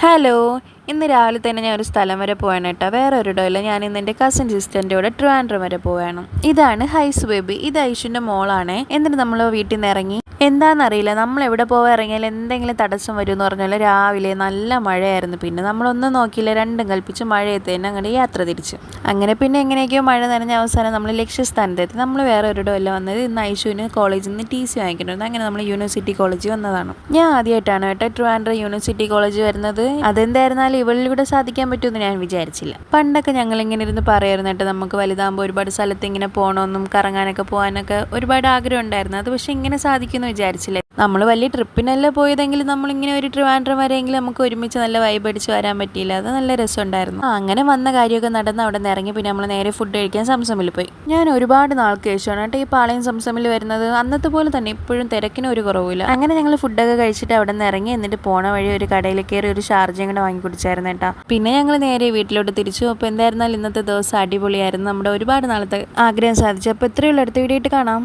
Hello. ഇന്ന് രാവിലെ തന്നെ ഞാൻ ഒരു സ്ഥലം വരെ പോവാണ് കേട്ടോ. വേറെ ഒരിടമില്ല, ഞാൻ ഇന്ന് എൻ്റെ കസിൻ സിസ്റ്ററിൻ്റെ കൂടെ ട്രിവാൻഡ്രം വരെ പോവാണ്. ഇതാണ് ഹൈസ് ബേബി. ഇത് ഐഷുൻ്റെ മോളാണ്. എന്നിട്ട് നമ്മൾ വീട്ടിൽ നിന്ന് ഇറങ്ങി. എന്താണെന്നറിയില്ല, നമ്മൾ എവിടെ പോകാൻ ഇറങ്ങിയാൽ എന്തെങ്കിലും തടസ്സം വരുമെന്ന് പറഞ്ഞാൽ രാവിലെ നല്ല മഴയായിരുന്നു. പിന്നെ നമ്മളൊന്നും നോക്കിയില്ല, രണ്ടും കൽപ്പിച്ച് മഴയത്ത് തന്നെ അങ്ങോട്ട് യാത്ര തിരിച്ചു. അങ്ങനെ പിന്നെ എങ്ങനെയൊക്കെയോ മഴ നനഞ്ഞ അവസാനം നമ്മൾ ലക്ഷ്യസ്ഥാനത്തെത്തി. നമ്മൾ വേറെ ഒരിടമല്ല വന്നത്. ഇന്ന് ഐഷുവിന് കോളേജിൽ നിന്ന് TC വാങ്ങിക്കണ്ടായിരുന്നു. അങ്ങനെ നമ്മൾ യൂണിവേഴ്സിറ്റി കോളേജിൽ വന്നതാണ്. ഞാൻ ആദ്യമായിട്ടാണ് കേട്ടോ ട്രിവാൻഡ്രം യൂണിവേഴ്സിറ്റി കോളേജ് വരുന്നത്. അതെന്തായിരുന്നാലും ഇവളിലൂടെ സാധിക്കാൻ പറ്റുമെന്ന് ഞാൻ വിചാരിച്ചില്ല. പണ്ടൊക്കെ ഞങ്ങളിങ്ങനെ ഇരുന്ന് പറയായിരുന്നു കേട്ടോ, നമുക്ക് വലുതാകുമ്പോൾ ഒരുപാട് സ്ഥലത്ത് ഇങ്ങനെ പോകണമെന്നും കറങ്ങാനൊക്കെ പോകാനൊക്കെ ഒരുപാട് ആഗ്രഹം ഉണ്ടായിരുന്നു. അത് പക്ഷേ ഇങ്ങനെ സാധിക്കുമെന്ന് വിചാരിച്ചില്ലേ. നമ്മൾ വലിയ ട്രിപ്പിനല്ല പോയതെങ്കിലും നമ്മളിങ്ങനെ ഒരു ട്രിവാൻഡ്രം വരെയെങ്കിലും നമുക്ക് ഒരുമിച്ച് നല്ല വൈബ് അടിച്ച് വരാൻ പറ്റിയില്ല. അത് നല്ല രസമുണ്ടായിരുന്നു. അങ്ങനെ വന്ന കാര്യമൊക്കെ നടന്ന് അവിടെ നിന്ന് ഇറങ്ങി. പിന്നെ നമ്മൾ നേരെ ഫുഡ് കഴിക്കാൻ സംസമിൽ പോയി. ഞാൻ ഒരുപാട് നാൾക്ക് ശേഷമാണ് കേട്ടോ ഈ പാളയം സംസമിൽ വരുന്നത്. അന്നത്തെ പോലെ തന്നെ ഇപ്പോഴും തിരക്കിന് ഒരു കുറവില്ല. അങ്ങനെ ഞങ്ങൾ ഫുഡൊക്കെ കഴിച്ചിട്ട് അവിടെ നിന്ന് ഇറങ്ങി. എന്നിട്ട് പോണ വഴി ഒരു കടയിൽ കയറി ഒരു ഷാർജയും കൂടെ വാങ്ങി കുടിച്ചായിരുന്നു കേട്ടോ. പിന്നെ ഞങ്ങൾ നേരെ വീട്ടിലോട്ട് തിരിച്ചു. അപ്പോൾ എന്തായിരുന്നാലും ഇന്നത്തെ ദിവസം അടിപൊളിയായിരുന്നു. നമ്മുടെ ഒരുപാട് നാളത്തെ ആഗ്രഹം സാധിച്ചു. അപ്പോൾ ഇത്രയുള്ള അടുത്ത വീഡിയോ ആയിട്ട് കാണാം.